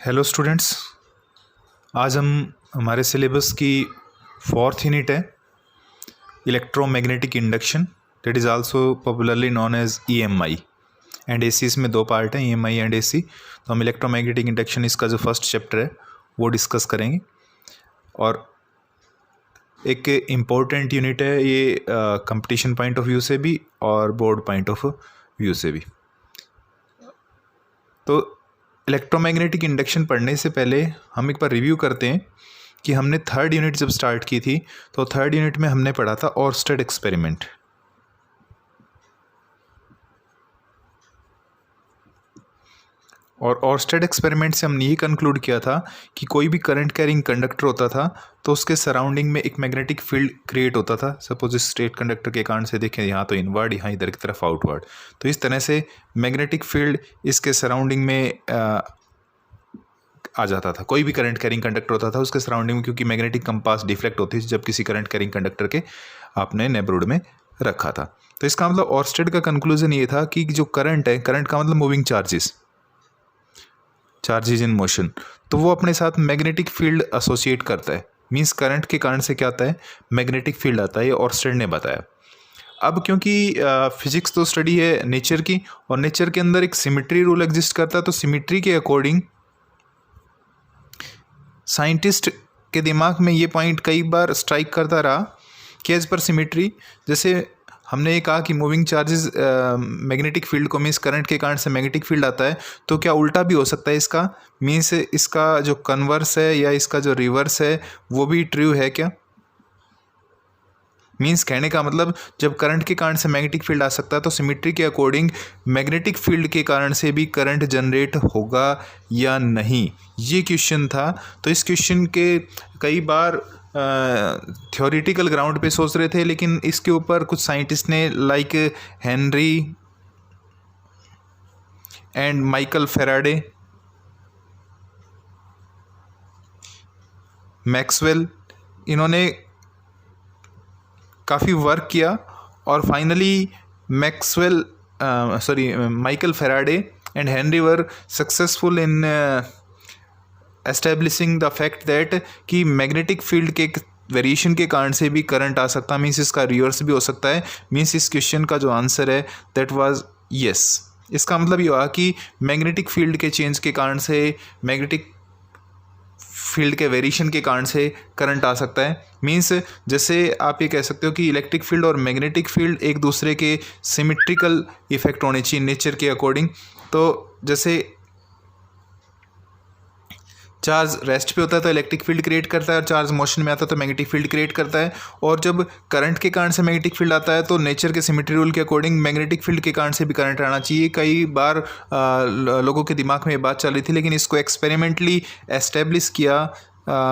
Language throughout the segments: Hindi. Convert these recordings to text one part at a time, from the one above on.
Hello students. आज हम हमारे सिलेबस की फोर्थ यूनिट है electromagnetic induction, that is also popularly known as EMI and AC. इसमें दो पार्ट हैं, ईएमआई एंड एसी। तो हम इलेक्ट्रोमैग्नेटिक इंडक्शन इसका जो फर्स्ट चैप्टर है वो डिस्कस करेंगे और एक इम्पोर्टेंट यूनिट है ये कंपटीशन पॉइंट ऑफ व्यू से भी और बोर्ड पॉइंट ऑफ व्यू से भी। तो इलेक्ट्रोमैग्नेटिक इंडक्शन पढ़ने से पहले हम एक बार रिव्यू करते हैं कि हमने थर्ड यूनिट जब स्टार्ट की थी तो थर्ड यूनिट में हमने पढ़ा था ऑर्स्टेड एक्सपेरिमेंट। और ऑर्स्टेड एक्सपेरिमेंट से हमने ये कंक्लूड किया था कि कोई भी करंट कैरिंग कंडक्टर होता था तो उसके सराउंडिंग में एक मैग्नेटिक फील्ड क्रिएट होता था। सपोज इस स्ट्रेट कंडक्टर के कारण से देखें, यहाँ तो इनवर्ड, यहाँ इधर की तरफ आउटवर्ड। तो इस तरह से मैग्नेटिक फील्ड इसके सराउंडिंग में आ जाता था। कोई भी करंट कैरिंग कंडक्टर होता था उसके सराउंडिंग में, क्योंकि मैग्नेटिक कंपास डिफ्लेक्ट होती थी जब किसी करंट कैरिंग कंडक्टर के आपने नेबरहुड में रखा था। तो इसका मतलब ऑर्स्टेड का कंक्लूजन ये था कि जो करंट है, करंट का मतलब मूविंग चार्जेस इन मोशन, तो वो अपने साथ मैग्नेटिक फील्ड एसोसिएट करता है। मींस करंट के कारण से क्या आता है, मैग्नेटिक फील्ड आता है। ये ऑर्स्टेड ने बताया। अब क्योंकि फिजिक्स तो स्टडी है नेचर की, और नेचर के अंदर एक सिमिट्री रूल एग्जिस्ट करता है, तो सिमिट्री के अकॉर्डिंग साइंटिस्ट के दिमाग में ये पॉइंट कई बार स्ट्राइक करता रहा कि एज पर सिमिट्री, जैसे हमने ये कहा कि मूविंग चार्जेस मैग्नेटिक फील्ड को, मीन्स करंट के कारण से मैग्नेटिक फील्ड आता है, तो क्या उल्टा भी हो सकता है इसका? मीन्स इसका जो कन्वर्स है या इसका जो रिवर्स है वो भी ट्रू है क्या? मीन्स कहने का मतलब जब करंट के कारण से मैग्नेटिक फील्ड आ सकता है तो सिमिट्री के अकॉर्डिंग मैग्नेटिक फील्ड के कारण से भी करंट जनरेट होगा या नहीं, ये क्वेश्चन था। तो इस क्वेश्चन के कई बार थ्योरेटिकल ग्राउंड पे सोच रहे थे, लेकिन इसके ऊपर कुछ साइंटिस्ट ने like Henry and Michael Faraday, Maxwell, इन्होंने काफ़ी वर्क किया और finally Michael Faraday and Henry were successful in establishing the fact that कि मैग्नेटिक फील्ड के वेरिएशन के कारण से भी करंट आ सकता है। मीन्स इसका रिवर्स भी हो सकता है। मीन्स इस क्वेश्चन का जो आंसर है दैट वाज यस। इसका मतलब ये हुआ कि मैग्नेटिक फील्ड के चेंज के कारण से, मैग्नेटिक फील्ड के वेरिएशन के कारण से करंट आ सकता है। मीन्स जैसे आप ये कह सकते हो कि इलेक्ट्रिक फील्ड और मैग्नेटिक फील्ड एक दूसरे के सिमेट्रिकल इफेक्ट होने चाहिए नेचर के अकॉर्डिंग। तो जैसे चार्ज रेस्ट पे होता है तो इलेक्ट्रिक फील्ड क्रिएट करता है, और चार्ज मोशन में आता है तो मैग्नेटिक फील्ड क्रिएट करता है। और जब करंट के कारण से मैग्नेटिक फील्ड आता है तो नेचर के सिमेट्री रूल के अकॉर्डिंग मैग्नेटिक फील्ड के कारण से भी करंट आना चाहिए। कई बार लोगों के दिमाग में ये बात चल रही थी, लेकिन इसको एक्सपेरिमेंटली एस्टेब्लिश किया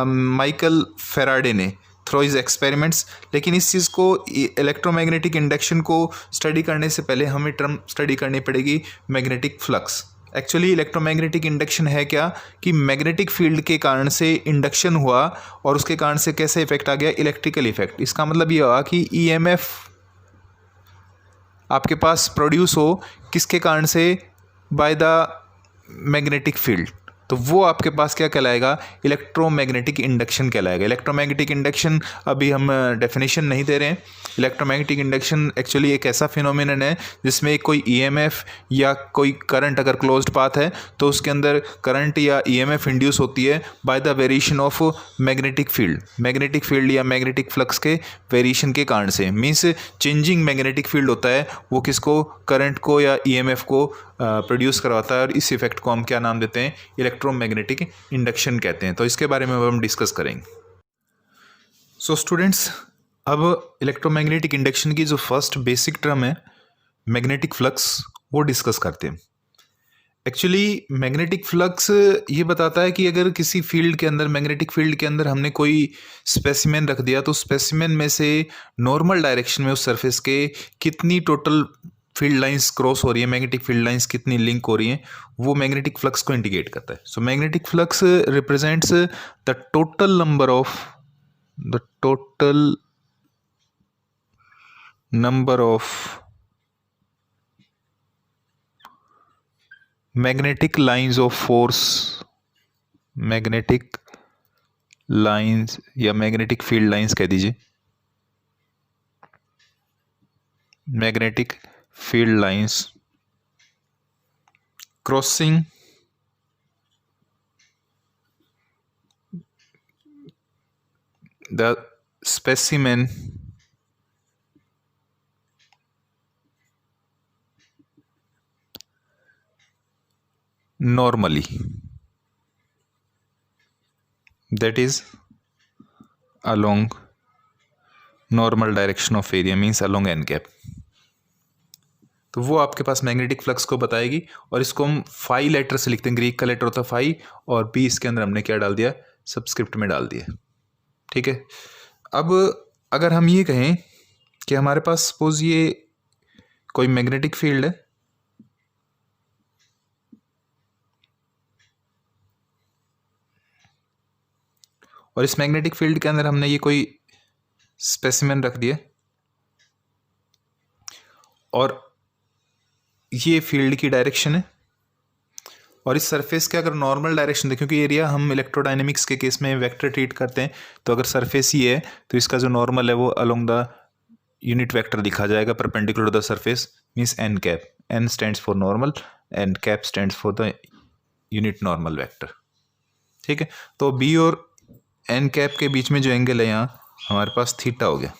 माइकल फेराडे ने थ्रू हिज एक्सपेरिमेंट्स। लेकिन इस चीज़ को, इलेक्ट्रोमैग्नेटिक इंडक्शन को स्टडी करने से पहले हमें टर्म स्टडी करनी पड़ेगी, magnetic flux. Actually electromagnetic induction है क्या कि मैग्नेटिक फील्ड के कारण से इंडक्शन हुआ और उसके कारण से कैसे इफेक्ट आ गया, इलेक्ट्रिकल इफेक्ट। इसका मतलब ये हुआ कि ईएमएफ आपके पास प्रोड्यूस हो किसके कारण से, बाय द मैग्नेटिक फील्ड, तो वो आपके पास क्या कहलाएगा, इलेक्ट्रोमैग्नेटिक इंडक्शन कहलाएगा। इलेक्ट्रोमैग्नेटिक इंडक्शन अभी हम डेफिनेशन नहीं दे रहे हैं। इलेक्ट्रोमैग्नेटिक इंडक्शन एक्चुअली एक ऐसा फिनोमिनन है जिसमें कोई ईएमएफ या कोई करंट अगर क्लोज्ड पाथ है तो उसके अंदर करंट या ईएमएफ इंड्यूस होती है by the variation of magnetic field या मैग्नेटिक फ्लक्स के वेरिएशन के कारण से। मीन्स चेंजिंग मैग्नेटिक फील्ड होता है वो किसको, करंट को या ईएमएफ को प्रोड्यूस करवाता है, और इस इफेक्ट को हम क्या नाम देते हैं, इलेक्ट्रोमैग्नेटिक इंडक्शन कहते हैं। तो इसके बारे में अब हम डिस्कस करेंगे। सो स्टूडेंट्स, अब इलेक्ट्रोमैग्नेटिक इंडक्शन की जो फर्स्ट बेसिक टर्म है मैग्नेटिक फ्लक्स, वो डिस्कस करते हैं। एक्चुअली मैग्नेटिक फ्लक्स ये बताता है कि अगर किसी फील्ड के अंदर, मैग्नेटिक फील्ड के अंदर हमने कोई स्पेसिमेन रख दिया तो स्पेसिमेन में से नॉर्मल डायरेक्शन में उस सरफेस के कितनी टोटल फील्ड लाइंस क्रॉस हो रही है, मैग्नेटिक फील्ड लाइंस कितनी लिंक हो रही हैं, वो मैग्नेटिक फ्लक्स को इंडिकेट करता है। So magnetic flux represents the total number of magnetic lines of force magnetic lines या मैग्नेटिक फील्ड लाइंस कह दीजिए, magnetic field lines crossing the specimen normally, that is along normal direction of area means along n cap। तो वो आपके पास मैग्नेटिक फ्लक्स को बताएगी और इसको हम फाई लेटर से लिखते हैं, ग्रीक का लेटर होता है फाई और बी इसके अंदर हमने क्या डाल दिया, सबस्क्रिप्ट में डाल दिया। ठीक है, अब अगर हम ये कहें कि हमारे पास सपोज ये कोई मैग्नेटिक फील्ड है और इस मैग्नेटिक फील्ड के अंदर हमने ये कोई स्पेसिमेन रख दिया और ये फील्ड की डायरेक्शन है और इस सरफेस के अगर नॉर्मल डायरेक्शन देखें, क्योंकि एरिया हम इलेक्ट्रोडायनेमिक्स के केस में वेक्टर ट्रीट करते हैं, तो अगर सरफेस ये है तो इसका जो नॉर्मल है वो अलोंग द यूनिट वेक्टर लिखा जाएगा perpendicular to the surface means N cap. N stands for normal and cap stands for the unit normal vector. ठीक है, तो बी और एन कैप के बीच में जो एंगल है यहाँ हमारे पास थीटा हो गया।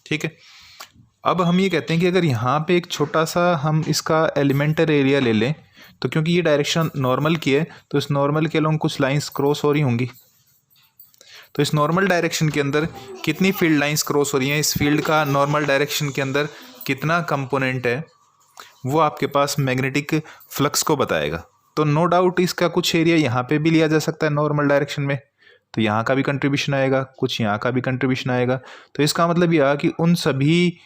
ठीक है, अब हम ये कहते हैं कि अगर यहाँ पे एक छोटा सा हम इसका एलिमेंटर एरिया ले लें, तो क्योंकि ये डायरेक्शन नॉर्मल की है तो इस नॉर्मल के अलोंग कुछ लाइंस क्रॉस हो रही होंगी। तो इस नॉर्मल डायरेक्शन के अंदर कितनी फील्ड लाइंस क्रॉस हो रही हैं, इस फील्ड का नॉर्मल डायरेक्शन के अंदर कितना कंपोनेंट है, वो आपके पास मैग्नेटिक फ्लक्स को बताएगा। तो नो डाउट इसका कुछ एरिया यहाँ पे भी लिया जा सकता है नॉर्मल डायरेक्शन में, तो यहाँ का भी कंट्रीब्यूशन आएगा, कुछ यहाँ का भी कंट्रीब्यूशन आएगा। तो इसका मतलब यह कि उन सभी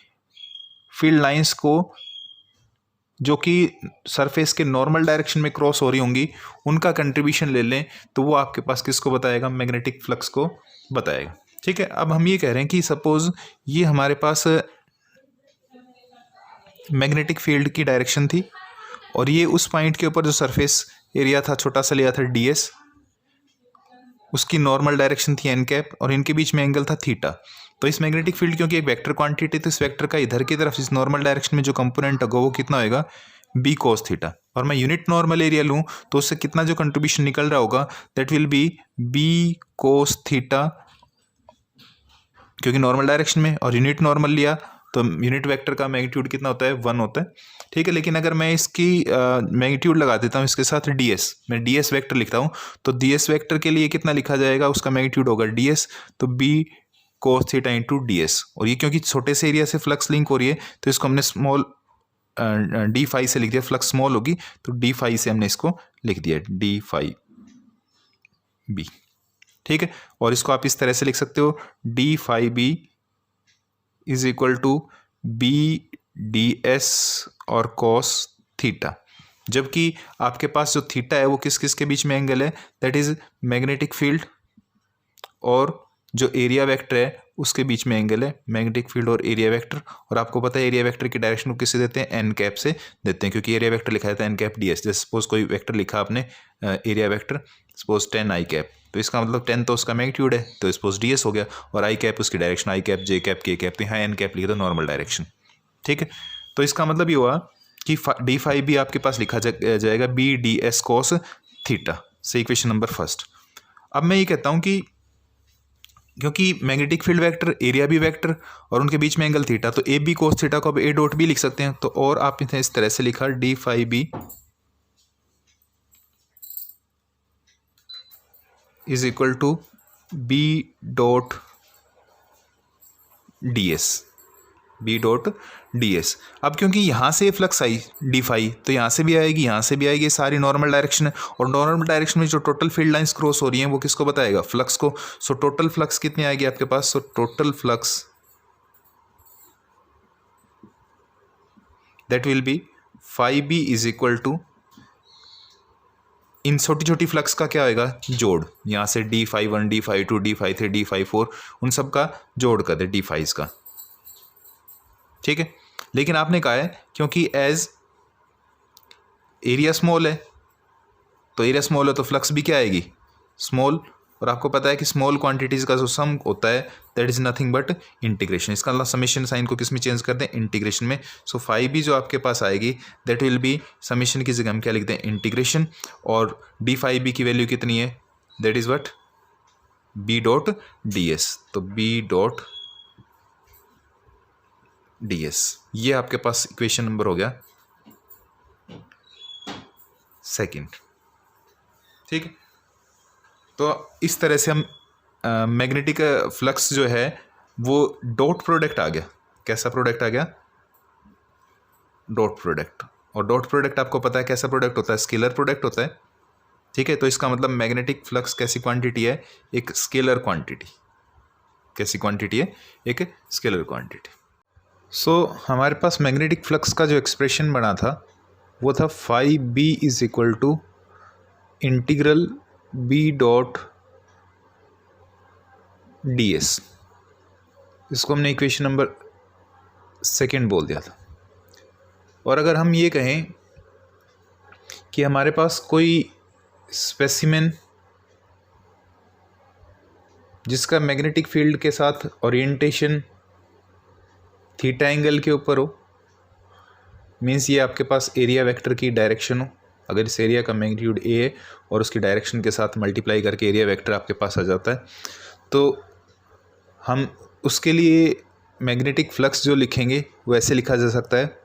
फील्ड लाइंस को जो कि सरफेस के नॉर्मल डायरेक्शन में क्रॉस हो रही होंगी उनका कंट्रीब्यूशन ले लें तो वो आपके पास किसको बताएगा, मैग्नेटिक फ्लक्स को बताएगा। ठीक है, अब हम ये कह रहे हैं कि सपोज ये हमारे पास मैग्नेटिक फील्ड की डायरेक्शन थी और ये उस पॉइंट के ऊपर जो सरफेस एरिया था छोटा सा लिया था ds, उसकी नॉर्मल डायरेक्शन थी एन कैप और इनके बीच में एंगल था थीटा। तो इस मैग्नेटिक फील्ड क्योंकि एक वेक्टर क्वांटिटी, तो इस वेक्टर का इधर की तरफ इस नॉर्मल डायरेक्शन में जो कंपोनेंट होगा वो कितना होगा, बी कोस थीटा। और मैं यूनिट नॉर्मल एरिया लूँ तो उससे कितना जो कंट्रीब्यूशन निकल रहा होगा that will be B cos theta, क्योंकि नॉर्मल डायरेक्शन में, और यूनिट नॉर्मल लिया तो यूनिट वेक्टर का मैग्नीट्यूड कितना होता है, 1 होता है। ठीक है, लेकिन अगर मैं इसकी मैग्नीट्यूड लगा देता हूँ इसके साथ ds, मैं ds वेक्टर लिखता हूँ तो ds वेक्टर के लिए कितना लिखा जाएगा, उसका मैग्नीट्यूड होगा ds, तो b cos theta into ds। और ये क्योंकि छोटे से एरिया से फ्लक्स लिंक हो रही है तो इसको हमने स्मॉल डी फाई से लिख दिया, फ्लक्स स्मॉल होगी तो डी फाई से हमने इसको लिख दिया डी फाई बी। ठीक है, और इसको आप इस तरह से लिख सकते हो D phi B is equal to B D S और कॉस थीटा, जबकि आपके पास जो थीटा है वो किस किस के बीच में एंगल है, दैट इज मैग्नेटिक फील्ड और जो एरिया वेक्टर है उसके बीच में एंगल है, मैग्नेटिक फील्ड और एरिया वेक्टर। और आपको पता है एरिया वेक्टर की डायरेक्शन को किससे देते हैं, एन कैप से देते हैं, क्योंकि एरिया वेक्टर लिखा जाता है एन कैप डी एस। जैसे सपोज कोई वेक्टर लिखा आपने एरिया वेक्टर सपोज 10 आई कैप, तो इसका मतलब 10 तो उसका मैग्नीट्यूड है तो सपोज डी एस हो गया, और आई कैप उसकी डायरेक्शन, आई कैप जे कैप के कैप, तो यहाँ एन कैप लिखा था नॉर्मल डायरेक्शन। ठीक है, तो इसका मतलब ये हुआ कि डी फाई भी आपके पास लिखा जाएगा B D S cos theta से, इक्वेशन नंबर फर्स्ट। अब मैं ये कहता हूँ कि क्योंकि मैग्नेटिक फील्ड वेक्टर, एरिया भी वेक्टर और उनके बीच में एंगल थीटा, तो ए बी कोस थीटा को अब ए डॉट बी लिख सकते हैं। तो और आप इस तरह से लिखा D phi B is equal to B dot D S, B dot D S. अब क्योंकि यहाँ से फ्लक्स आई डी फाई तो यहाँ से भी आएगी, यहाँ से भी आएगी, सारी नॉर्मल डायरेक्शन है और नॉर्मल डायरेक्शन में जो टोटल फील्ड लाइंस क्रॉस हो रही हैं वो किसको बताएगा, फ्लक्स को। सो टोटल फ्लक्स कितनी आएगी आपके पास, so total flux that will be phi B is equal to, इन छोटी छोटी फ्लक्स का क्या होगा, जोड़, यहाँ से D phi 1 D phi 2 D phi 3 D phi 4 उन सब का जोड़ कर दे डी फाइज का। ठीक है, लेकिन आपने कहा है क्योंकि एज एरिया स्मॉल है तो एरिया स्मॉल है तो फ्लक्स भी क्या आएगी, स्मॉल। और आपको पता है कि स्मॉल क्वांटिटीज़ का जो सम होता है that is nothing but integration. इसका अल्लाह समीशन साइन को किस में चेंज कर दें, इंटीग्रेशन में। सो फाइव भी जो आपके पास आएगी दैट विल बी समीशन की जगह हम क्या लिख दें, इंटीग्रेशन। और डी फाइव बी की वैल्यू कितनी है, that is what, B dot D S. तो बी डॉट डी एस, ये आपके पास इक्वेशन नंबर हो गया सेकंड। ठीक है, तो इस तरह से हम मैग्नेटिक फ्लक्स जो है वो डॉट प्रोडक्ट आ गया। कैसा प्रोडक्ट आ गया, डॉट प्रोडक्ट। और डॉट प्रोडक्ट आपको पता है कैसा प्रोडक्ट होता है, स्केलर प्रोडक्ट होता है। ठीक है, तो इसका मतलब मैग्नेटिक फ्लक्स कैसी क्वांटिटी है, एक स्केलर क्वांटिटी। कैसी क्वांटिटी है, एक स्केलर क्वांटिटी। सो हमारे पास मैग्नेटिक फ्लक्स का जो एक्सप्रेशन बना था वो था phi B is equal to integral B dot D S. इसको हमने इक्वेशन नंबर सेकेंड बोल दिया था। और अगर हम ये कहें कि हमारे पास कोई स्पेसिमेन जिसका मैग्नेटिक फील्ड के साथ ओरिएंटेशन थीटा एंगल के ऊपर हो, मीन्स ये आपके पास एरिया वेक्टर की डायरेक्शन हो। अगर इस एरिया का मैग्नीट्यूड ए है और उसकी डायरेक्शन के साथ मल्टीप्लाई करके एरिया वेक्टर आपके पास आ जाता है, तो हम उसके लिए मैग्नेटिक फ्लक्स जो लिखेंगे वो ऐसे लिखा जा सकता है,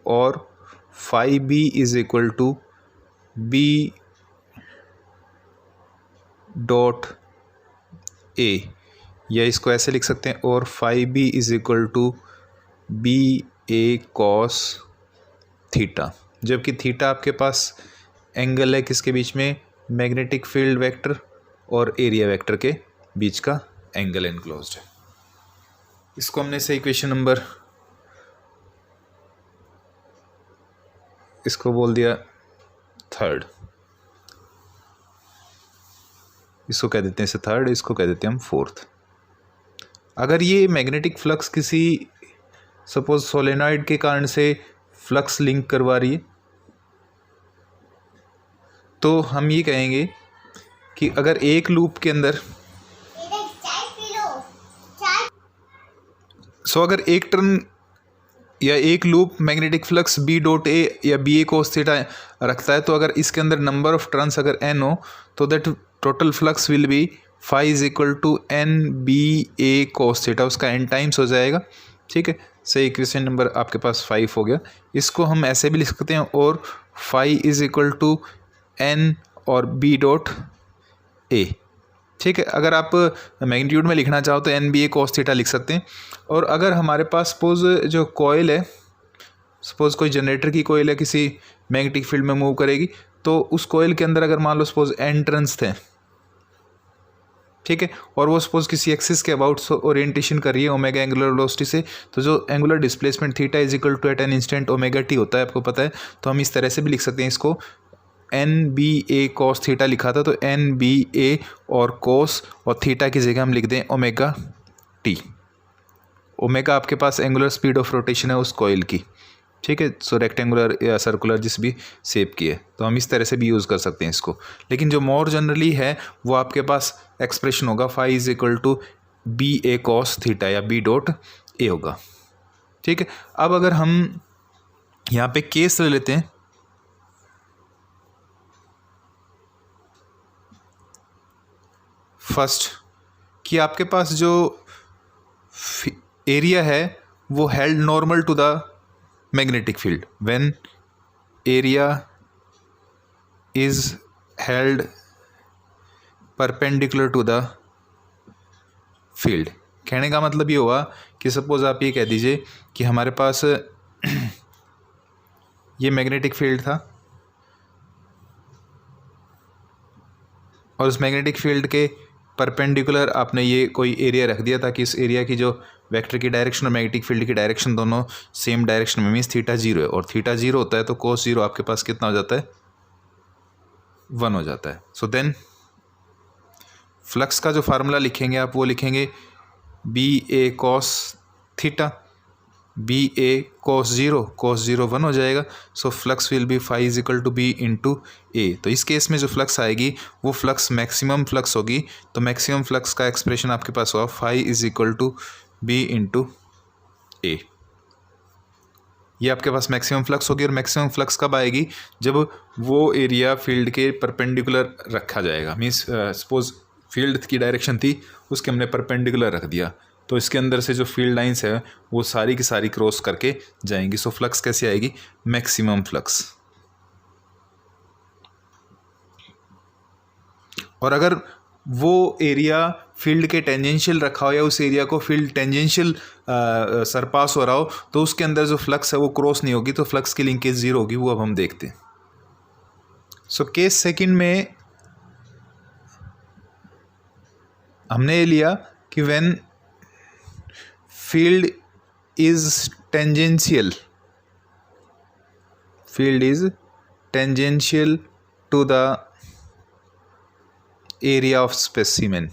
और phi B is equal to B dot A, या इसको ऐसे लिख सकते हैं, और phi B is equal to B A cos theta. जबकि थीटा आपके पास एंगल है किसके बीच में, मैग्नेटिक फील्ड वेक्टर और एरिया वेक्टर के बीच का एंगल एनक्लोज्ड है। इसको हमने से इक्वेशन नंबर, इसको बोल दिया थर्ड, इसको कह देते हैं इसे थर्ड, इसको कह देते हैं हम फोर्थ। अगर ये मैग्नेटिक फ्लक्स किसी सपोज सोलेनॉइड के कारण से फ्लक्स लिंक करवा रही है, तो हम ये कहेंगे कि अगर एक लूप के अंदर अगर एक टर्न या एक loop magnetic flux B dot A या बी ए कोस थीटा रखता है, तो अगर इसके अंदर नंबर ऑफ टर्न्स अगर एन हो तो that total flux will be phi is equal to N B A cos theta, उसका एन टाइम्स हो जाएगा। ठीक है, सही इक्वेशन नंबर आपके पास 5 हो गया। इसको हम ऐसे भी लिख सकते हैं, और phi is equal to N और बी डॉट ए। ठीक है, अगर आप मैग्नीट्यूड में लिखना चाहो तो N B A cos theta लिख सकते हैं। और अगर हमारे पास सपोज जो कॉइल है, सपोज कोई जनरेटर की कॉइल है किसी मैग्नेटिक फील्ड में मूव करेगी, तो उस कॉइल के अंदर अगर मान लो सपोज एन टर्न्स थे, ठीक है, और वो सपोज किसी एक्सिस के अबाउट ओरिएंटेशन कर रही है ओमेगा एंगुलर वेलोसिटी से, तो जो angular displacement theta is equal to at an instant omega T होता है, आपको पता है। तो हम इस तरह से भी लिख सकते हैं इसको, N B A cos theta लिखा था तो एन बी ए और कोस और थीटा की जगह हम लिख दें ओमेगा टी। ओमेगा आपके पास एंगुलर स्पीड ऑफ रोटेशन है उस कॉइल की। ठीक है, सो रेक्टेंगुलर या सर्कुलर जिस भी शेप की है, तो हम इस तरह से भी यूज़ कर सकते हैं इसको। लेकिन जो मोर जनरली है वो आपके पास एक्सप्रेशन होगा phi is equal to B A cos theta या बी डॉट ए होगा। ठीक है, अब अगर हम यहाँ पे केस ले लेते हैं, फर्स्ट कि आपके पास जो एरिया है वो held normal to the magnetic field, when area is held perpendicular to the field. कहने का मतलब ये हुआ कि सपोज आप ये कह दीजिए कि हमारे पास ये मैग्नेटिक फील्ड था और उस मैग्नेटिक फील्ड के परपेंडिकुलर आपने ये कोई एरिया रख दिया ताकि इस एरिया की जो वेक्टर की डायरेक्शन और मैग्नेटिक फील्ड की डायरेक्शन दोनों सेम डायरेक्शन में, मीन्स थीटा 0 है, और थीटा 0 होता है तो कोस 0 आपके पास कितना हो जाता है, 1 हो जाता है। सो देन फ्लक्स का जो फार्मूला लिखेंगे आप वो लिखेंगे B A cos theta B A cos 0 1 हो जाएगा। So flux will be phi is equal to B into A. तो इस केस में जो फ्लक्स आएगी वो फ्लक्स मैक्सिमम फ्लक्स होगी। तो मैक्सिमम फ्लक्स का एक्सप्रेशन आपके पास होगा phi is equal to B into A. ये आपके पास मैक्सिमम फ्लक्स होगी। और मैक्सिमम फ्लक्स कब आएगी? जब वो एरिया फील्ड के परपेंडिकुलर रखा जाएगा। मीन्स सपोज फील्ड की डायरेक्शन थी, उसके हमने परपेंडिकुलर रख दिया, तो इसके अंदर से जो फील्ड लाइंस है वो सारी की सारी क्रॉस करके जाएंगी। सो फ्लक्स कैसे आएगी? Maximum flux. और अगर वो एरिया फील्ड के टेंजेंशियल रखा हो या उस एरिया को फील्ड टेंजेंशियल सरपास हो रहा हो, तो उसके अंदर जो फ्लक्स है वो क्रॉस नहीं होगी, तो फ्लक्स की लिंकेज जीरो होगी। वो अब हम देखते हैं। सो केस सेकंड में हमने ये लिया कि when field is tangential to the area of specimen,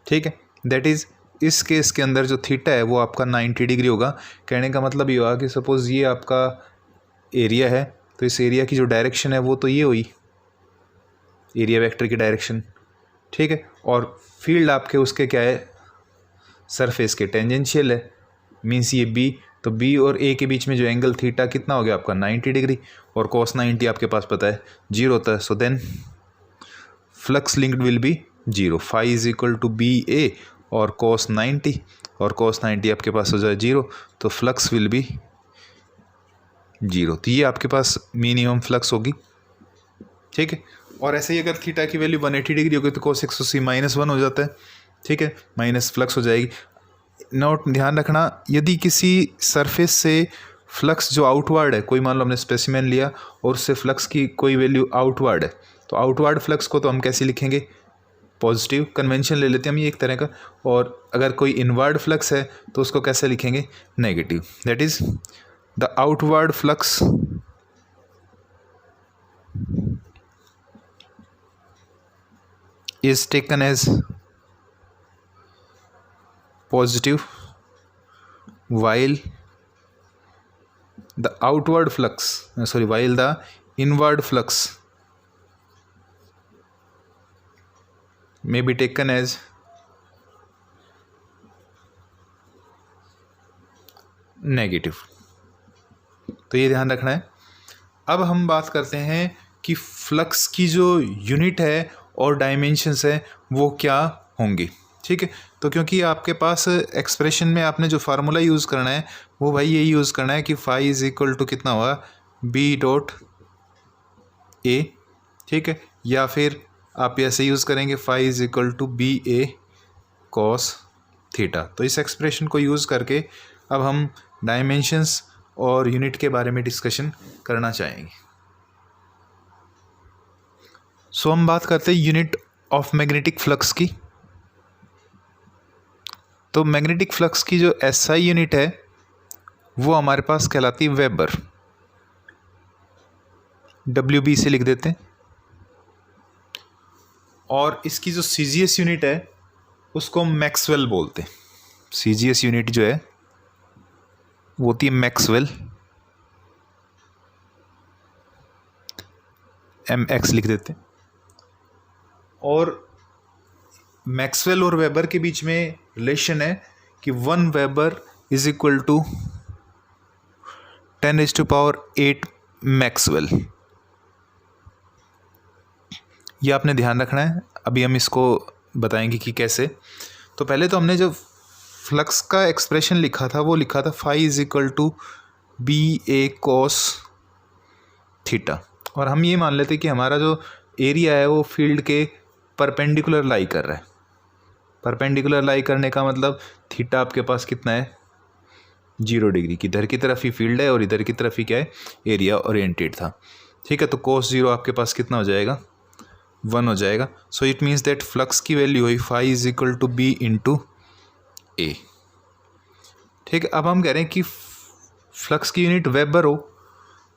ठीक है। दैट इज इस केस के अंदर जो थीटा है वो आपका 90 डिग्री होगा। कहने का मतलब ये हुआ कि सपोज ये आपका एरिया है, तो इस एरिया की जो डायरेक्शन है वो तो ये हुई एरिया वेक्टर की डायरेक्शन, ठीक है। और फील्ड आपके उसके क्या है? सरफेस के टेंजेंशियल है। मीन्स ये बी, तो बी और ए के बीच में जो एंगल थीटा कितना हो गया आपका? 90 डिग्री। और cos 90 आपके पास पता है 0 होता है। So then flux linked will be 0। Phi is equal to B A और cos 90, और cos 90 आपके पास हो जाए 0, तो फ्लक्स विल बी 0। तो ये आपके पास मिनिमम फ्लक्स होगी, ठीक है। और ऐसे ही अगर थीटा की वैल्यू 180 डिग्री होगी तो cos 180 -1 हो जाता है, ठीक है, माइनस फ्लक्स हो जाएगी। नोट ध्यान रखना, यदि किसी सरफेस से फ्लक्स जो आउटवर्ड है, कोई मान लो हमने स्पेसिमेन लिया और उससे फ्लक्स की कोई वैल्यू आउटवर्ड है, तो आउटवर्ड फ्लक्स को तो हम कैसे लिखेंगे? पॉजिटिव। कन्वेंशन ले लेते हैं हम ये एक तरह का। और अगर कोई इनवर्ड फ्लक्स है तो उसको कैसे लिखेंगे? Negative. That is the outward flux is taken as positive while the inward flux may be taken as negative। तो ये ध्यान रखना है। अब हम बात करते हैं कि फ्लक्स की जो यूनिट है और डायमेंशंस है वो क्या होंगे, ठीक है। तो क्योंकि आपके पास एक्सप्रेशन में आपने जो फार्मूला यूज़ करना है वो भाई यही यूज़ करना है कि फाई इज इक्वल टू कितना हुआ? बी डॉट ए, ठीक है। या फिर आप ऐसे यूज़ करेंगे phi is equal to B A cos theta. तो इस एक्सप्रेशन को यूज़ करके अब हम डायमेंशंस और यूनिट के बारे में डिस्कशन करना चाहेंगे। सो हम बात करते हैं यूनिट ऑफ मैग्नेटिक फ्लक्स की। तो मैग्नेटिक फ्लक्स की जो एसआई यूनिट है वो हमारे पास कहलाती है वेबर। WB से लिख देते हैं। और इसकी जो CGS यूनिट है उसको मैक्सवेल बोलते हैं। CGS यूनिट जो है वो होती है मैक्सवेल, MX लिख देते हैं। और मैक्सवेल और वेबर के बीच में रिलेशन है कि 1 weber is equal to 10⁸ maxwell. ये आपने ध्यान रखना है। अभी हम इसको बताएंगे कि कैसे। तो पहले तो हमने जब फ्लक्स का एक्सप्रेशन लिखा था वो लिखा था phi is equal to B A cos theta. और हम ये मान लेते कि हमारा जो एरिया है वो फील्ड के परपेंडिकुलर लाई कर रहा है। परपेंडिकुलर लाई करने का मतलब थीटा आपके पास कितना है? 0 डिग्री की। इधर की तरफ ही फील्ड है और इधर की तरफ ही क्या है? एरिया ओरिएंटेड था, ठीक है। तो cos 0 आपके पास कितना हो जाएगा? 1 हो जाएगा। So it means that flux की वैल्यू हुई phi is equal to B into A, ठीक है। अब हम कह रहे हैं कि फ्लक्स की यूनिट वेबर हो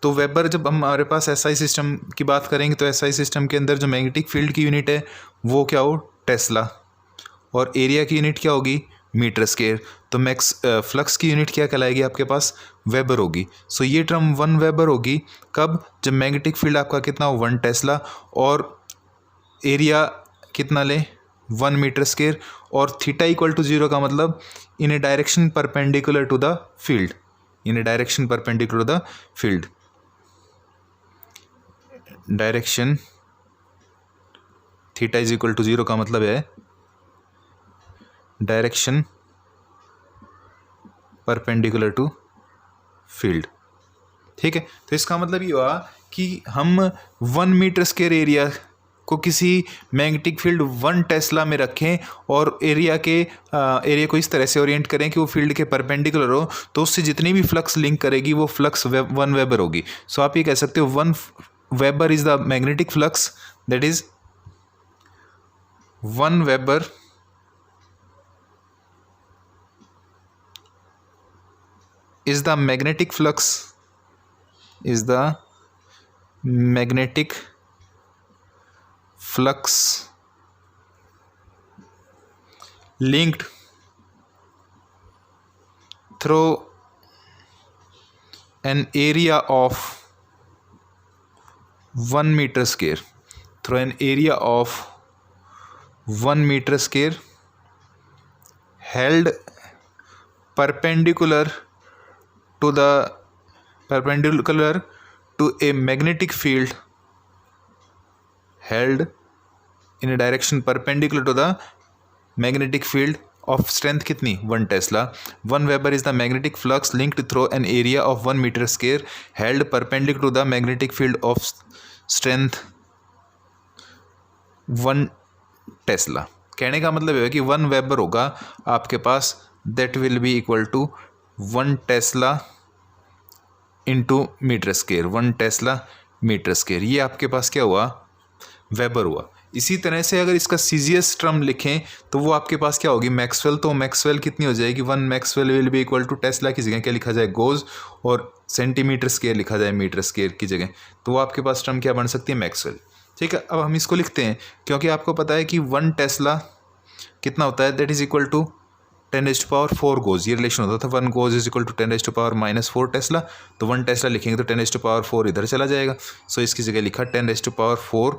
तो वेबर, जब हमारे पास एसआई सिस्टम की बात करेंगे तो एसआई सिस्टम के अंदर जो मैग्नेटिक फील्ड की यूनिट है वो क्या हो, टेस्ला, और एरिया की यूनिट क्या होगी, मीटर स्क्वायर। तो मैक्स फ्लक्स की यूनिट क्या कहलाएगी आपके पास, वेबर होगी। सो ये टर्म 1 वेबर होगी कब, जब मैग्नेटिक फील्ड आपका कितना हो, 1 टेस्ला, और एरिया कितना ले, 1 मीटर स्क्वायर, और थीटा इक्वल टू 0 का मतलब in a direction perpendicular to the field, in a direction perpendicular to the field, direction theta is equal to 0 का मतलब है डायरेक्शन परपेंडिकुलर टू फील्ड। ठीक है, तो इसका मतलब ये हुआ कि हम 1 मीटर स्क्वायर एरिया को किसी मैग्नेटिक फील्ड 1 टेस्ला में रखें और एरिया को इस तरह से ओरिएंट करें कि वो फील्ड के परपेंडिकुलर हो, तो उससे जितनी भी फ्लक्स लिंक करेगी वो फ्लक्स 1 वेबर होगी। सो आप ये कह सकते हो 1 weber is the magnetic flux, that is 1 weber is the magnetic flux, is the magnetic flux linked through an area of 1 meter square, through an area of 1 meter square held perpendicular to a magnetic field, held in a direction perpendicular to the magnetic field of strength कितनी, 1 Tesla. 1 weber is the magnetic flux linked through an area of 1 meter square held perpendicular to the magnetic field of strength 1 tesla. कहने का मतलब है कि 1 वेबर होगा आपके पास, that will be equal to 1 tesla into metre square, 1 tesla metre square. ये आपके पास क्या हुआ, वेबर हुआ। इसी तरह से अगर इसका सीजीएस टर्म लिखें तो वो आपके पास क्या होगी, मैक्सवेल। तो मैक्सवेल कितनी हो जाएगी, 1 maxwell will be equal to tesla की जगह क्या लिखा जाए, गोज, और सेंटीमीटर स्क्वायर लिखा जाए मीटर स्क्वायर की जगह, तो वो आपके पास टर्म क्या बन सकती है, मैक्सवेल। ठीक है, अब हम इसको लिखते हैं क्योंकि आपको पता है कि 1 टेस्ला कितना होता है, that is equal to 10⁻⁴ gauss, ये रिलेशन होता था, 1 gauss is equal to 10⁻⁻⁴ tesla. तो 1 टेस्ला लिखेंगे तो 10⁻⁴ इधर चला जाएगा। सो इसकी जगह लिखा 10⁻⁴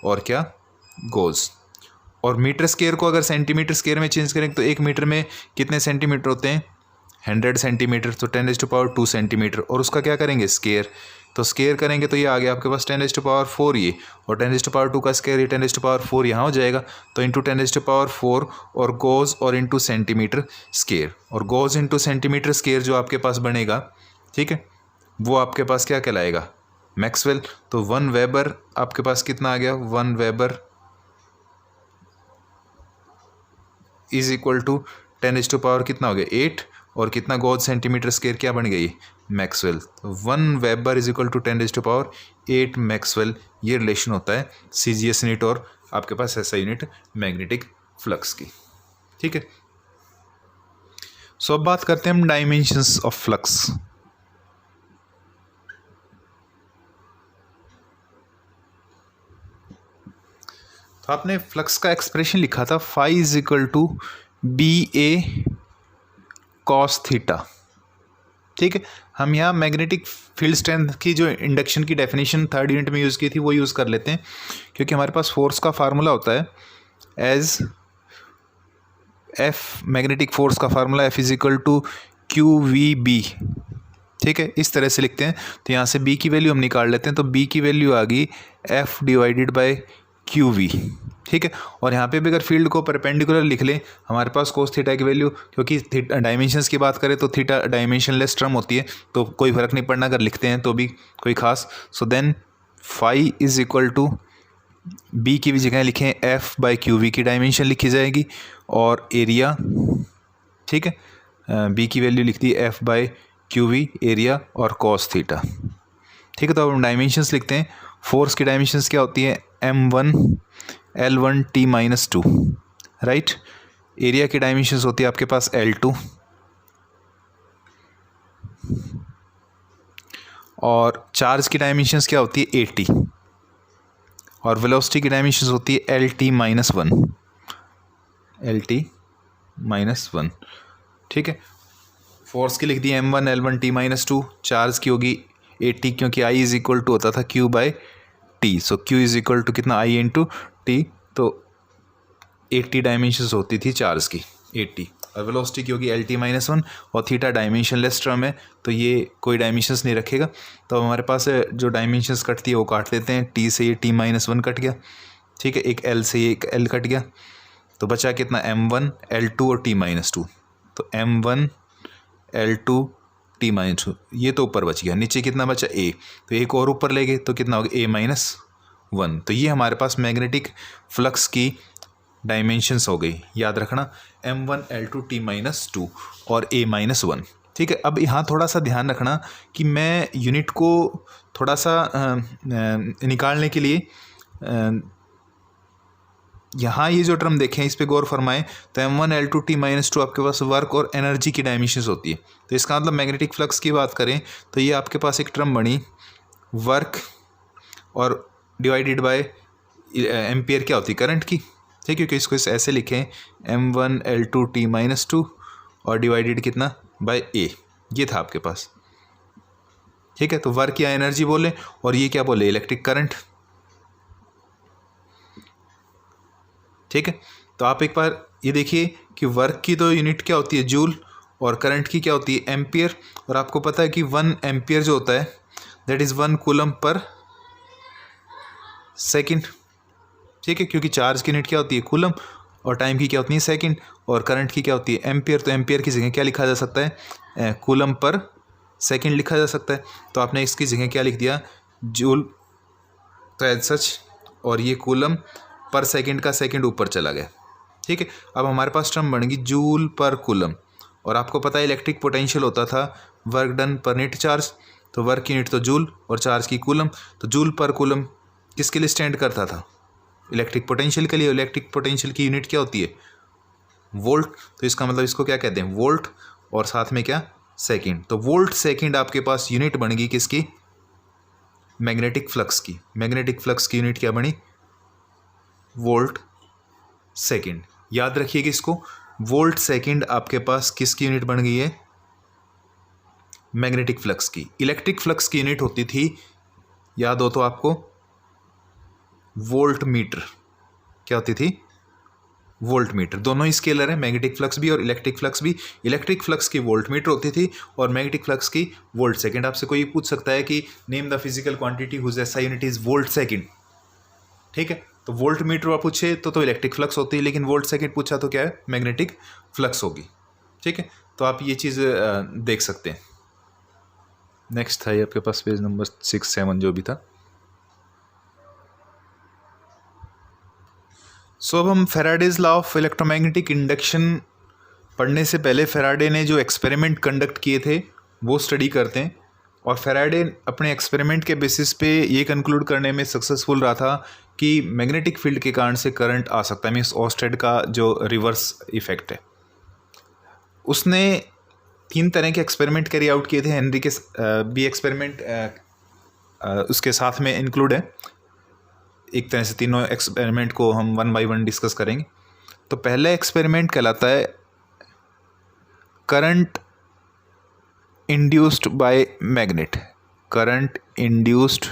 और क्या, गोज। और मीटर स्क्वायर को अगर सेंटीमीटर स्क्वायर में चेंज करें तो 1 मीटर में कितने सेंटीमीटर होते हैं, 100 सेंटीमीटर, तो 10⁻² सेंटीमीटर, और उसका क्या करेंगे, स्क्वायर। तो स्क्वायर करेंगे तो ये आ गया आपके पास 10⁻⁴ ये, और 10⁻² का स्क्वायर, ये 10⁻⁴ यहाँ हो जाएगा, तो इंटू 10⁻⁴ और गोज और इंटू सेंटीमीटर स्क्वायर, और गोज इंटू सेंटीमीटर स्क्वायर जो आपके पास बनेगा, ठीक है, वो आपके पास क्या कहलाएगा, मैक्सवेल। तो 1 वेबर आपके पास कितना आ गया, 1 वेबर इज इक्वल टू 10⁻⁴ कितना हो गया, 8, और कितना गोज सेंटीमीटर स्क्वायर क्या बन गई, मैक्सवेल। तो 1 weber is equal to 10⁸ maxwell. ये रिलेशन होता है सीजीएस यूनिट और आपके पास ऐसा यूनिट मैग्नेटिक फ्लक्स की। ठीक है, सो अब बात करते हैं हम डायमेंशंस ऑफ फ्लक्स। तो आपने फ्लक्स का एक्सप्रेशन लिखा था phi is equal to BA cos theta. ठीक है, हम यहाँ मैग्नेटिक फील्ड स्ट्रेंथ की जो इंडक्शन की डेफिनेशन 3rd यूनिट में यूज़ की थी वो यूज़ कर लेते हैं, क्योंकि हमारे पास फोर्स का फार्मूला होता है एज F, मैग्नेटिक फोर्स का formula F is equal to QVB। ठीक है, इस तरह से लिखते हैं। तो यहाँ से B की वैल्यू हम निकाल लेते हैं, तो B की वैल्यू आ गई F डिवाइडेड बाय QV। ठीक है, और यहाँ पे भी अगर फील्ड को परपेंडिकुलर लिख लें, हमारे पास कोस थीटा की वैल्यू, क्योंकि डायमेंशंस की बात करें तो थीटा डायमेंशनलेस टर्म होती है, तो कोई फ़र्क नहीं पड़ना अगर लिखते हैं तो भी कोई खास। So then phi is equal to B की भी जगह लिखें F बाई QV की डायमेंशन लिखी जाएगी, और एरिया, ठीक है, B की वैल्यू लिख दी F बाई QV एरिया और कॉस थीटा। ठीक है, तो अब हम डायमेंशंस लिखते हैं। फोर्स की डायमेंशंस क्या होती है, M1 L1 T-2, right. Area की डायमेंशंस होती है आपके पास L2, और चार्ज की डायमेंशंस क्या होती है AT, और वेलोसिटी की डायमेंशंस होती है LT माइनस वन। ठीक है, फोर्स की लिख दी M1 L1 T minus 2, charge की होगी AT क्योंकि I इज इक्वल टू होता था Q by T, so Q is equal to कितना I इंटू T, तो 80 डायमेंशंस होती थी चार्ज की 80, और वेलोसिटी की होगी LT माइनस 1, और थीटा डायमेंशनलेस टर्म है तो ये कोई डायमेंशंस नहीं रखेगा, तो हमारे पास जो डायमेंशंस कटती है वो काट लेते हैं, T से ये T माइनस 1 कट गया, ठीक है, एक L से ये एक L कट गया, तो बचा कितना M1 L2 और T माइनस 2, तो M1 L2 T माइनस 2, ये तो ऊपर बच गया, नीचे कितना बचा A, तो एक और ऊपर ले गए तो कितना होगा A माइनस 1, तो ये हमारे पास मैग्नेटिक फ्लक्स की डायमेंशंस हो गई, याद रखना M1 L2 T माइनस 2 और A माइनस 1। ठीक है, अब यहाँ थोड़ा सा ध्यान रखना कि मैं यूनिट को थोड़ा सा निकालने के लिए यहाँ ये जो टर्म देखें इस पे गौर फरमाएं, तो M1 L2 T माइनस 2 आपके पास वर्क और एनर्जी की डायमेंशंस होती है, तो इसका मतलब मैग्नेटिक फ्लक्स की बात करें तो ये आपके पास एक टर्म बनी वर्क और डिवाइडेड बाय एम्पियर क्या होती है करंट की, ठीक है, क्योंकि इसको ऐसे लिखें M1 L2 T माइनस 2 और डिवाइडेड कितना बाय A, ये था आपके पास। ठीक है, तो वर्क या एनर्जी बोले और ये क्या बोले इलेक्ट्रिक करंट। ठीक है, तो आप एक बार ये देखिए कि वर्क की तो यूनिट क्या होती है जूल और करंट की क्या होती है एम्पियर, और आपको पता है कि 1 एम्पियर जो होता है that is 1 coulomb per second. ठीक है, क्योंकि चार्ज की यूनिट क्या होती है कूलम और टाइम की क्या होती है सेकंड, और करंट की क्या होती है एम्पियर, तो एम्पियर की जगह क्या लिखा जा सकता है कूलम पर सेकंड लिखा जा सकता है, तो आपने इसकी जगह क्या लिख दिया जूल, तो एज सच, और ये कूलम पर सेकंड का सेकंड ऊपर चला गया। ठीक है, अब हमारे पास टर्म बन गई जूल पर कूलम, और आपको पता है इलेक्ट्रिक पोटेंशियल होता था वर्क डन पर नेट चार्ज, तो वर्क की यूनिट तो जूल और चार्ज की कूलम, तो जूल पर कूलम किसके लिए स्टैंड करता था इलेक्ट्रिक पोटेंशियल के लिए, इलेक्ट्रिक पोटेंशियल की यूनिट क्या होती है वोल्ट, तो इसका मतलब इसको क्या कहते हैं वोल्ट और साथ में क्या सेकंड, तो वोल्ट सेकंड आपके पास यूनिट बन गई किसकी मैग्नेटिक फ्लक्स की, मैग्नेटिक फ्लक्स की यूनिट क्या बनी वोल्ट सेकंड। याद रखिएगा इसको, वोल्ट सेकंड आपके पास किसकी यूनिट बन गई है मैग्नेटिक फ्लक्स की। इलेक्ट्रिक फ्लक्स की यूनिट होती थी याद हो तो आपको वोल्ट मीटर, क्या होती थी वोल्ट मीटर, दोनों ही स्केलर है मैग्नेटिक फ्लक्स भी और इलेक्ट्रिक फ्लक्स भी। इलेक्ट्रिक फ्लक्स की वोल्ट मीटर होती थी और मैग्नेटिक फ्लक्स की वोल्ट सेकंड। आपसे कोई पूछ सकता है कि name the physical quantity whose SI unit is volt second, ठीक है, तो वोल्ट मीटर आप पूछे तो इलेक्ट्रिक फ्लक्स होती है, लेकिन वोल्ट सेकंड पूछा तो क्या है मैग्नेटिक फ्लक्स होगी। ठीक है, तो आप ये चीज़ देख सकते हैं। नेक्स्ट था ये आपके पास पेज नंबर 6-7 जो भी था। अब हम Faraday's law of electromagnetic induction पढ़ने से पहले फैराडे ने जो एक्सपेरिमेंट कंडक्ट किए थे वो स्टडी करते हैं, और फैराडे अपने एक्सपेरिमेंट के बेसिस पे ये कंक्लूड करने में सक्सेसफुल रहा था कि मैग्नेटिक फील्ड के कारण से करंट आ सकता है, मीन्स ऑस्टेड का जो रिवर्स इफेक्ट है। उसने 3 तरह के एक्सपेरिमेंट कैरी आउट किए थे, हेनरी के भी एक्सपेरिमेंट उसके साथ में इंक्लूड है। एक तरह से तीनों एक्सपेरिमेंट को हम 1 बाय 1 डिस्कस करेंगे। तो पहला एक्सपेरिमेंट कहलाता है current induced by magnet, current induced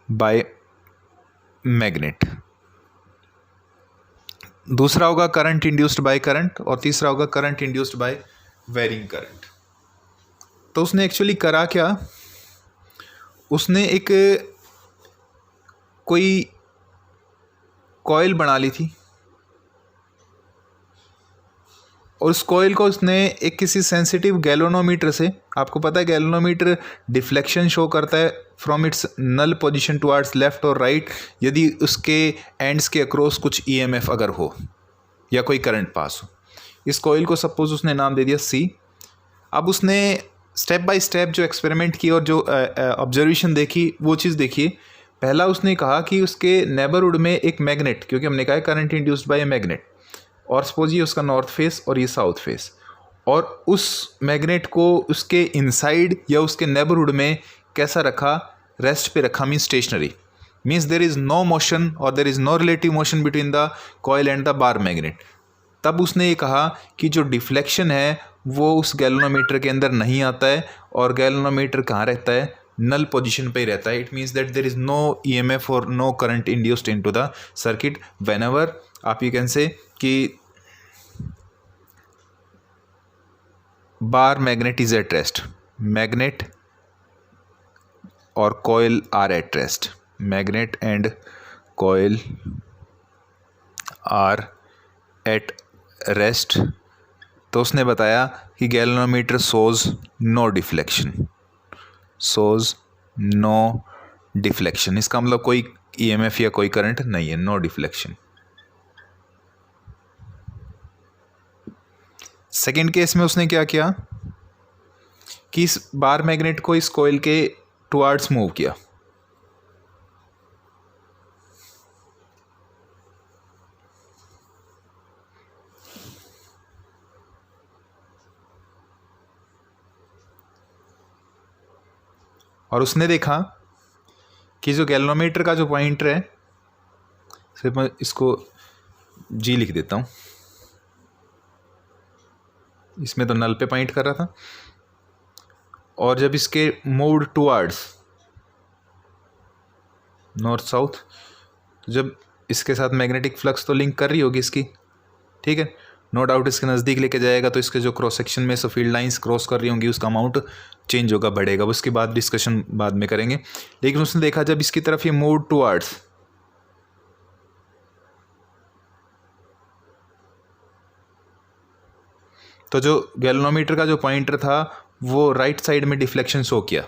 by magnet. दूसरा होगा करंट इंड्यूस्ड बाय करंट, और तीसरा होगा current induced by varying current. तो उसने एक्चुअली करा क्या, उसने एक कोई कॉइल बना ली थी और उस कॉइल को उसने एक किसी सेंसिटिव गैल्वेनोमीटर से, आपको पता है गैल्वेनोमीटर डिफ्लेक्शन शो करता है from its null position towards left और राइट, यदि उसके एंड्स के अक्रॉस कुछ ईएमएफ अगर हो या कोई करंट पास हो। इस कॉइल को सपोज उसने नाम दे दिया C। अब उसने स्टेप बाय स्टेप जो एक्सपेरिमेंट की और जो ऑब्जर्वेशन देखी वो चीज़ देखिए। पहला उसने कहा कि उसके नेबरहुड में एक मैग्नेट, क्योंकि हमने कहा है current induced bye a magnet, और सपोज ये उसका नॉर्थ फेस और ये साउथ फेस, और उस मैग्नेट को उसके इनसाइड या उसके नेबरहुड में कैसा रखा, रेस्ट पे रखा, means stationary, means there is no motion और there is no relative motion between the coil and the bar magnet. तब उसने ये कहा कि जो डिफ्लेक्शन है वो उस गैल्वेनोमीटर के अंदर नहीं आता है, और गैल्वेनोमीटर कहाँ रहता है, नल पोजीशन पे ही रहता है। It means that there is no EMF और no current induced into the circuit whenever आप यू कैन से कि bar magnet is at rest, magnet और coil are at rest, magnet and coil are at rest। तो उसने बताया कि galvanometer shows no deflection, shows no deflection, इसका मतलब कोई EMF या कोई करंट नहीं है, no deflection। सेकेंड केस में उसने क्या किया कि इस बार मैग्नेट को इस कॉइल के टुवर्ड्स मूव किया, और उसने देखा कि जो गैल्वेनोमीटर का जो पॉइंटर है, सिर्फ मैं इसको जी लिख देता हूँ, इसमें तो नल पे पॉइंट कर रहा था, और जब इसके मूव टुवर्ड्स नॉर्थ साउथ, जब इसके साथ मैग्नेटिक फ्लक्स तो लिंक कर रही होगी इसकी, ठीक है, नो डाउट इसके नज़दीक लेके जाएगा तो इसके जो क्रॉस सेक्शन में से फील्ड लाइंस क्रॉस कर रही होंगी उसका अमाउंट चेंज होगा, बढ़ेगा, उसके बाद डिस्कशन बाद में करेंगे। लेकिन उसने देखा जब इसकी तरफ ये मूव टुवर्ड्स, तो जो गैल्वेनोमीटर का जो पॉइंटर था वो राइट साइड में डिफ्लेक्शन शो किया।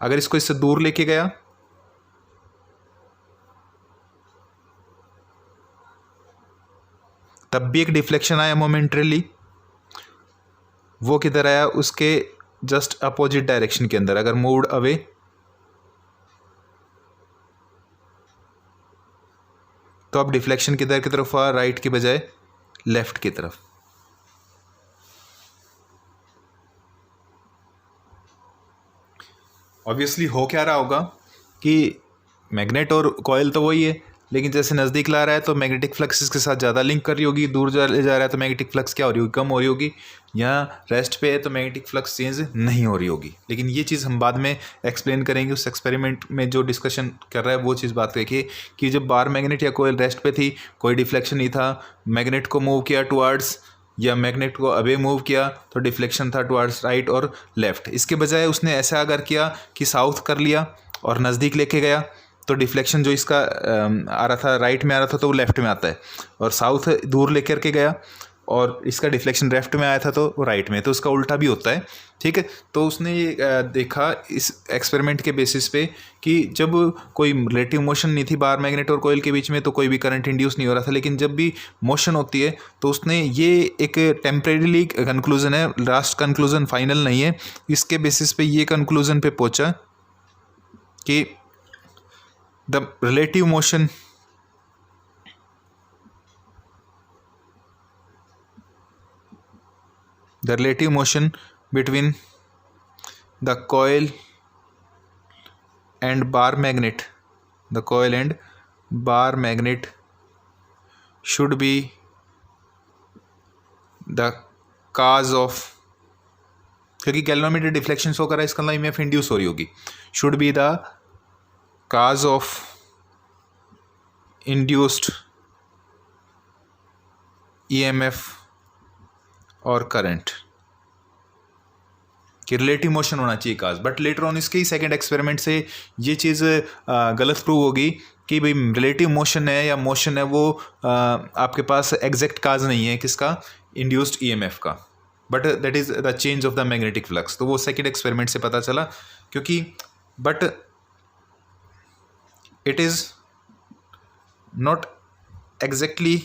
अगर इसको इससे दूर लेके गया तब भी एक डिफ्लेक्शन आया मोमेंटरीली, वो किधर आया, उसके जस्ट अपोजिट डायरेक्शन के अंदर। अगर मूव्ड अवे तो अब डिफ्लेक्शन किधर की तरफ हुआ, राइट की बजाय लेफ्ट की तरफ। ऑब्वियसली हो क्या रहा होगा कि मैग्नेट और कॉयल तो वही है, लेकिन जैसे नज़दीक ला रहा है तो मैग्नेटिक फ्लक्स इसके साथ ज़्यादा लिंक कर रही होगी, दूर जा रहा है तो मैग्नेटिक फ्लक्स क्या हो रही होगी, कम हो रही होगी। यहाँ रेस्ट पे है तो मैग्नेटिक फ्लक्स चेंज नहीं हो रही होगी। लेकिन ये चीज़ हम बाद में एक्सप्लेन करेंगे, उस एक्सपेरिमेंट में जो डिस्कशन कर रहा है वो चीज़ बात देखिए कि जब बार मैग्नेट या कॉयल रेस्ट पे थी, कोई डिफ्लेक्शन नहीं था, मैग्नेट को मूव किया टुवर्ड्स या मैग्नेट को अवे मूव किया तो डिफ्लेक्शन था टुवर्ड्स राइट और लेफ़्ट। इसके बजाय उसने ऐसा अगर किया कि साउथ कर लिया और नज़दीक लेके गया तो डिफ्लेक्शन जो इसका आ रहा था राइट में आ रहा था तो वो लेफ़्ट में आता है, और साउथ दूर लेकर के गया और इसका डिफ्लेक्शन लेफ्ट में आया था तो वो राइट में, तो उसका उल्टा भी होता है, ठीक है। तो उसने ये देखा इस एक्सपेरिमेंट के बेसिस पे कि जब कोई रिलेटिव मोशन नहीं थी बार मैग्नेट और कॉइल के बीच में तो कोई भी करंट इंड्यूस नहीं हो रहा था, लेकिन जब भी मोशन होती है तो उसने ये एक टेम्परेरीली कंक्लूजन है, लास्ट कंक्लूजन फाइनल नहीं है, इसके बेसिस पे ये कंक्लूजन पे पहुंचा कि the relative motion between the coil and bar magnet, the coil and bar magnet should be the cause of, क्योंकि गैल्वेनोमीटर डिफ्लेक्शन शो कर रहा है इसका मतलब ईएमएफ इंड्यूस हो रही होगी, should be the cause of induced EMF और करंट, कि रिलेटिव मोशन होना चाहिए काज। बट लेटर ऑन इसके ही सेकेंड एक्सपेरिमेंट से ये चीज़ गलत प्रूव होगी कि भाई रिलेटिव मोशन है या मोशन है वो आपके पास एग्जैक्ट काज नहीं है किसका, इंड्यूस्ड ईएमएफ का, but that is the change of the magnetic flux. तो वो सेकेंड एक्सपेरिमेंट से पता चला, क्योंकि but it is not exactly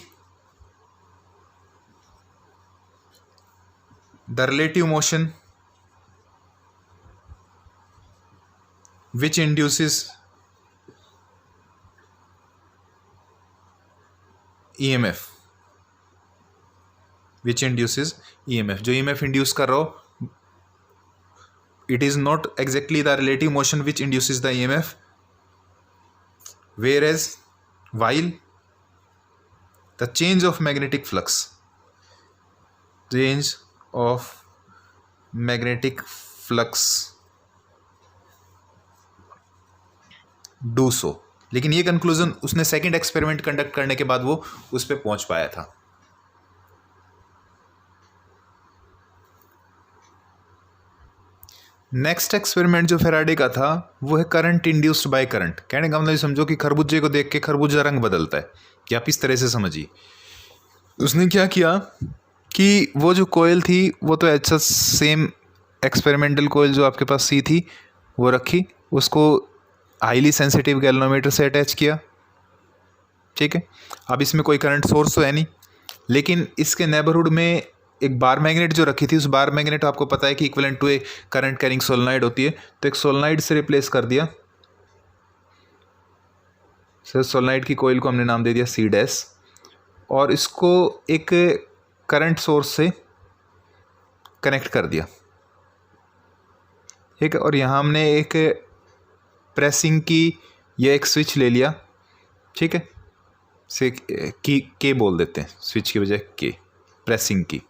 the relative motion which induces EMF, which induces EMF, जो ईएमएफ इंड्यूस कर रहा हो, it is not exactly the relative motion which induces the EMF, whereas while the change of magnetic flux, change of magnetic flux do so. लेकिन ये कंक्लूजन उसने सेकंड एक्सपेरिमेंट कंडक्ट करने के बाद वो उस पर पहुंच पाया था। नेक्स्ट एक्सपेरिमेंट जो फेराडे का था वो है करंट इंड्यूस्ड बाय करंट। कहने का मतलब समझो कि खरबूजे को देख के खरबूजा रंग बदलता है, कि आप इस तरह से समझिए। उसने क्या किया कि वो जो कोयल थी वो तो ऐसा सेम एक्सपेरिमेंटल कोयल जो आपके पास सी थी वो रखी, उसको हाईली सेंसिटिव गैल्वेनोमीटर से अटैच किया, ठीक है। अब इसमें कोई करंट सोर्स तो है नहीं, लेकिन इसके नेबरहुड में एक बार मैग्नेट जो रखी थी, उस बार मैग्नेट आपको पता है कि equivalent to a current carrying solenoid होती है, तो एक सोलेनॉइड से रिप्लेस कर दिया। सर सोलेनॉइड की कोयल को हमने नाम दे दिया सी डैश, और इसको एक करंट सोर्स से कनेक्ट कर दिया, ठीक है। और यहाँ हमने एक प्रेसिंग की ये एक स्विच ले लिया, ठीक है, से की के बोल देते हैं, स्विच की बजाय के, प्रेसिंग की।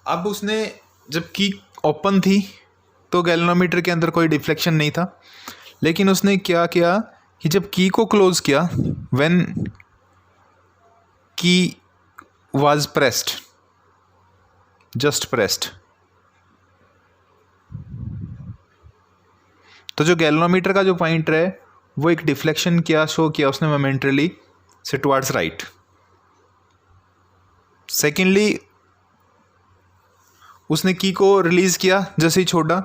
अब उसने जब की ओपन थी तो गैल्वेनोमीटर के अंदर कोई डिफ्लेक्शन नहीं था, लेकिन उसने क्या किया कि जब की को क्लोज किया, व्हेन की वाज प्रेस्ड, जस्ट प्रेस्ड, तो जो गैल्वेनोमीटर का जो पॉइंटर है वो एक डिफ्लेक्शन क्या शो किया उसने मोमेंटरली से टुवर्ड्स राइट। सेकेंडली उसने की को रिलीज किया, जैसे ही छोड़ा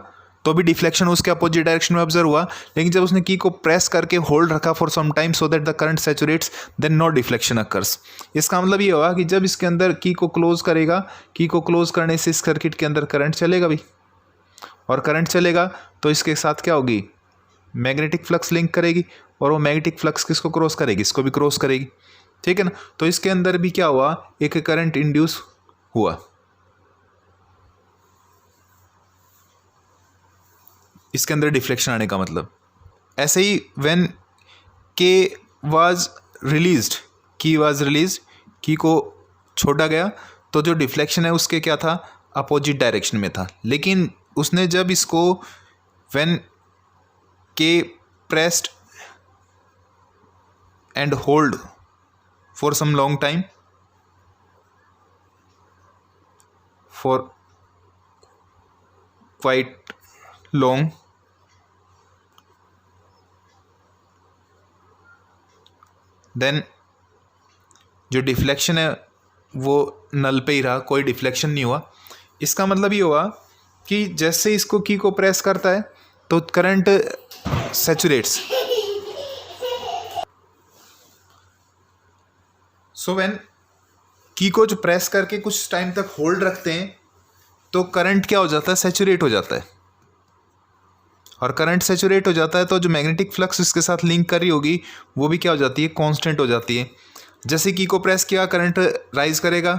तो भी डिफ्लेक्शन उसके अपोजिट डायरेक्शन में ऑब्जर्व हुआ, लेकिन जब उसने की को प्रेस करके होल्ड रखा for some time so that the current saturates, then no deflection occurs. इसका मतलब ये हुआ कि जब इसके अंदर की को क्लोज करेगा, की को क्लोज करने से इस सर्किट के अंदर करंट चलेगा भी, और करंट चलेगा तो इसके साथ क्या होगी, मैग्नेटिक फ्लक्स लिंक करेगी, और वो मैग्नेटिक फ्लक्स किसको क्रॉस करेगी, इसको भी क्रॉस करेगी, ठीक है ना। तो इसके अंदर भी क्या हुआ, एक करंट इंड्यूस हुआ। इसके अंदर डिफ्लेक्शन आने का मतलब ऐसे ही व्हेन के वाज रिलीज्ड, की वाज रिलीज, की को छोड़ा गया तो जो डिफ्लेक्शन है उसके क्या था, अपोजिट डायरेक्शन में था। लेकिन उसने जब इसको व्हेन के pressed and hold for some long time, for quite long, then जो डिफ्लेक्शन है वो नल पे ही रहा, कोई डिफ्लेक्शन नहीं हुआ। इसका मतलब ये हुआ कि जैसे इसको की को प्रेस करता है तो करंट सैचुरेट्स, सो व्हेन की को जो प्रेस करके कुछ टाइम तक होल्ड रखते हैं तो करंट क्या हो जाता है, सैचुरेट हो जाता है, और करंट सैचुरेट हो जाता है तो जो मैग्नेटिक फ्लक्स इसके साथ लिंक कर रही होगी वो भी क्या हो जाती है, कांस्टेंट हो जाती है। जैसे की को प्रेस किया करंट राइज करेगा,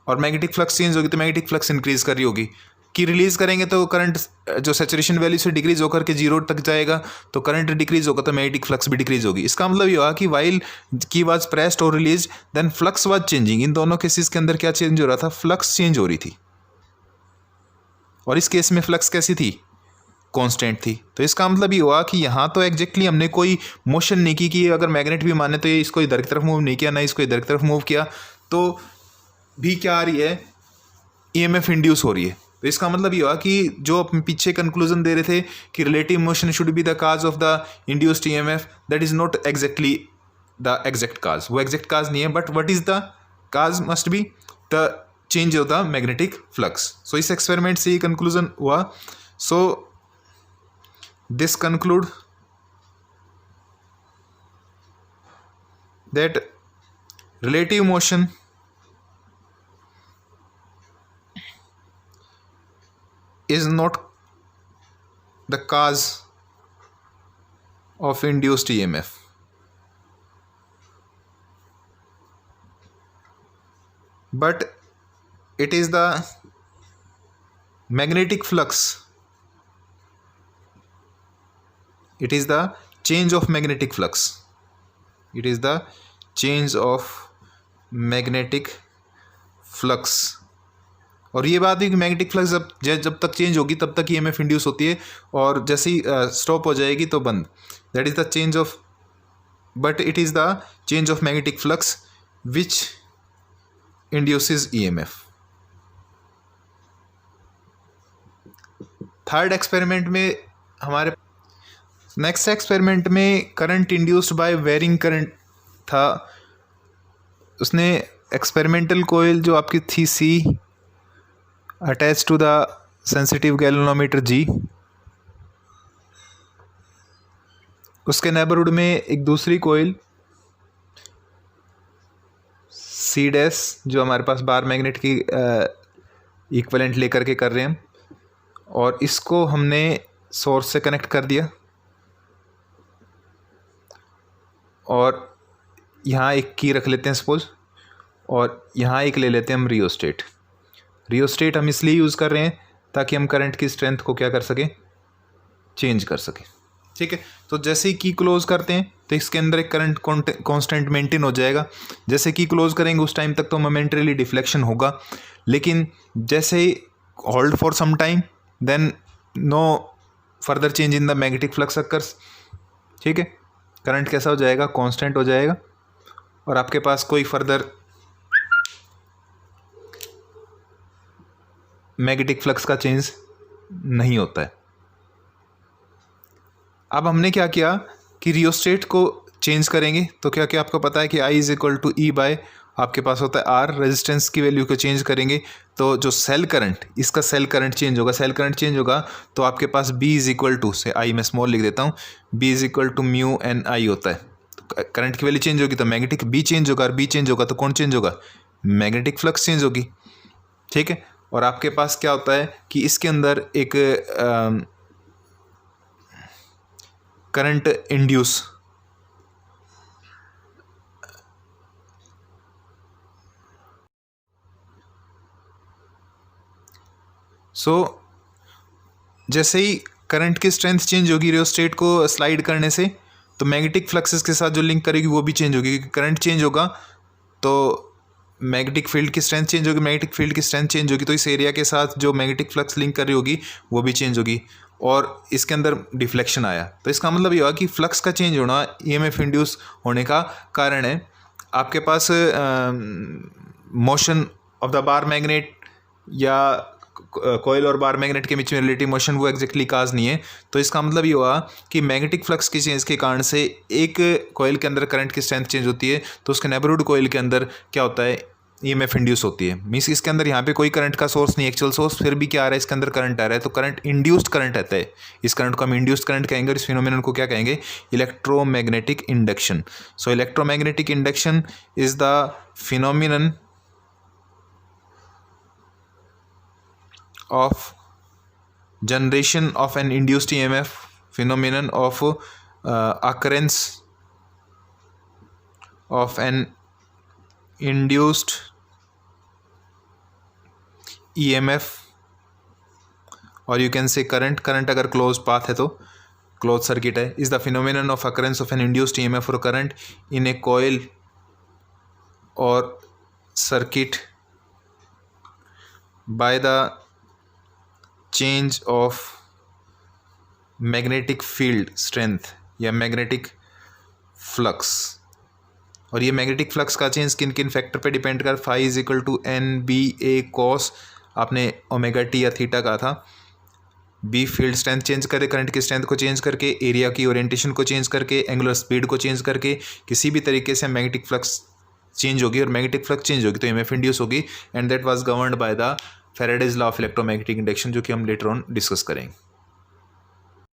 और मैग्नेटिक फ्लक्स चेंज होगी तो मैग्नेटिक फ्लक्स इंक्रीज कर रही होगी। की रिलीज करेंगे तो करंट जो सैचुरेशन वैल्यू से डिक्रीज होकर के जीरो तक जाएगा, तो करंट डिक्रीज होगा तो मैग्नेटिक फ्लक्स भी डिक्रीज होगी। इसका मतलब ये हुआ कि वाइल की वाज प्रेस्ड और release then flux was changing. इन दोनों केसेस के अंदर क्या चेंज हो रहा था, फ्लक्स चेंज हो रही थी, और इस केस में फ्लक्स कैसी थी, कांस्टेंट थी। तो इसका मतलब ये हुआ कि यहाँ तो एग्जैक्टली हमने कोई मोशन नहीं की कि अगर मैग्नेट भी माने तो ये इसको इधर की तरफ मूव नहीं किया, ना इसको इधर की तरफ मूव किया, तो भी क्या आ रही है, ईएमएफ इंड्यूस हो रही है। तो इसका मतलब ये हुआ कि जो हम पीछे कंक्लूजन दे रहे थे कि relative motion should be the cause of the induced EMF, that is not exactly the exact cause, वो एग्जैक्ट काज नहीं है, but what is the cause must be the change of the magnetic flux. So इस एक्सपेरिमेंट से ये कंक्लूजन हुआ। So this conclude that relative motion is not the cause of induced EMF. But it is the magnetic flux. It is the change of magnetic flux. It is the change of magnetic flux. और ये बात है कि मैग्नेटिक फ्लक्स जब तक चेंज होगी तब तक ईएमएफ इंड्यूस होती है, और जैसे ही स्टॉप हो जाएगी तो बंद. That is the change of, but it is the change of magnetic flux which induces EMF. Third experiment में हमारे नेक्स्ट एक्सपेरिमेंट में current induced by varying current था. उसने एक्सपेरिमेंटल कोयल जो आपकी थी C attach to the sensitive galvanometer G, उसके नेबरहुड में एक दूसरी कोयल सी डैश जो हमारे पास बार मैग्नेट की इक्विवेलेंट लेकर के कर रहे हैं, और इसको हमने सोर्स से कनेक्ट कर दिया. और यहाँ एक की रख लेते हैं सपोज, और यहाँ एक ले लेते हैं हम रियोस्टेट. रियोस्टेट हम इसलिए यूज़ कर रहे हैं ताकि हम करंट की स्ट्रेंथ को क्या कर सकें, चेंज कर सकें. ठीक है. तो जैसे ही की क्लोज करते हैं तो इसके अंदर एक करंट कांस्टेंट मेंटेन हो जाएगा. जैसे की क्लोज करेंगे उस टाइम तक तो मोमेंटरीली डिफ्लेक्शन होगा, लेकिन जैसे ही hold for some time then no further change in the magnetic flux occurs. ठीक है. करंट कैसा हो जाएगा, कांस्टेंट हो जाएगा, और आपके पास कोई फर्दर मैग्नेटिक फ्लक्स का चेंज नहीं होता है. अब हमने क्या किया कि रियोस्टेट को चेंज करेंगे, तो क्या क्या आपको पता है कि I is equal to E by आपके पास होता है आर. रेजिस्टेंस की वैल्यू को चेंज करेंगे तो जो सेल करंट, इसका सेल करंट चेंज होगा. सेल करंट चेंज होगा तो आपके पास बी इज इक्वल टू, से आई मैं स्मॉल लिख देता हूँ, B is equal to mu N I होता है. तो करंट की वैल्यू चेंज होगी तो मैग्नेटिक बी चेंज होगा, और बी चेंज होगा तो कौन चेंज होगा, मैग्नेटिक फ्लक्स चेंज होगी. ठीक है. और आपके पास क्या होता है कि इसके अंदर एक करंट इंड्यूस जैसे ही करंट की स्ट्रेंथ चेंज होगी रियोस्टेट को स्लाइड करने से, तो मैग्नेटिक फ्लक्सेस के साथ जो लिंक करेगी वो भी चेंज होगी. क्योंकि करंट चेंज होगा तो मैग्नेटिक फील्ड की स्ट्रेंथ चेंज होगी, मैग्नेटिक फील्ड की स्ट्रेंथ चेंज होगी तो इस एरिया के साथ जो मैग्नेटिक फ्लक्स लिंक कर रही होगी वो भी चेंज होगी, और इसके अंदर डिफ्लेक्शन आया. तो इसका मतलब ये हुआ कि फ्लक्स का चेंज होना ईएमएफ इंड्यूस होने का कारण है. आपके पास motion of the bar magnet या कोयल और बार मैग्नेट के बीच में रिलेटिव मोशन वो एग्जैक्टली काज नहीं है. तो इसका मतलब ये हुआ कि मैग्नेटिक फ्लक्स की चेंज के कारण से एक कोयल के अंदर करंट की स्ट्रेंथ चेंज होती है, तो उसके नेबरहुड कोयल के अंदर क्या होता है, ईएमएफ इंड्यूस होती है. मीन्स इसके अंदर यहाँ पे कोई करंट का सोर्स नहीं, एक्चुअल सोर्स, फिर भी क्या आ रहा है, इसके अंदर करंट आ रहा है, तो करंट इंड्यूस्ड करंट आता है. इस करंट को हम इंड्यूस्ड करंट कहेंगे, और इस फिनोमेनन को क्या कहेंगे, electromagnetic induction. So electromagnetic induction is the phenomenon of generation of an induced EMF, phenomenon of occurrence of an induced EMF, or you can say current अगर closed path है तो closed circuit है, is the phenomenon of occurrence of an induced EMF or current in a coil or circuit by the change of magnetic field strength या मैग्नेटिक फ्लक्स. और ये मैग्नेटिक फ्लक्स का चेंज किन किन फैक्टर पे डिपेंड कर, phi is equal to N B A cos, आपने ओमेगा टी या थीटा कहा था. बी फील्ड स्ट्रेंथ चेंज करे, करंट की स्ट्रेंथ को चेंज करके, एरिया की ओरिएंटेशन को चेंज करके, एंगुलर स्पीड को चेंज करके, किसी भी तरीके से मैग्नेटिक फ्लक्स चेंज होगी, और मैग्नेटिक फ्लक्स चेंज होगी तो ईएमएफ इंड्यूस होगी. And that was governed by the Faraday's law of electromagnetic induction, जो कि हम लेटर ऑन डिस्कस करेंगे.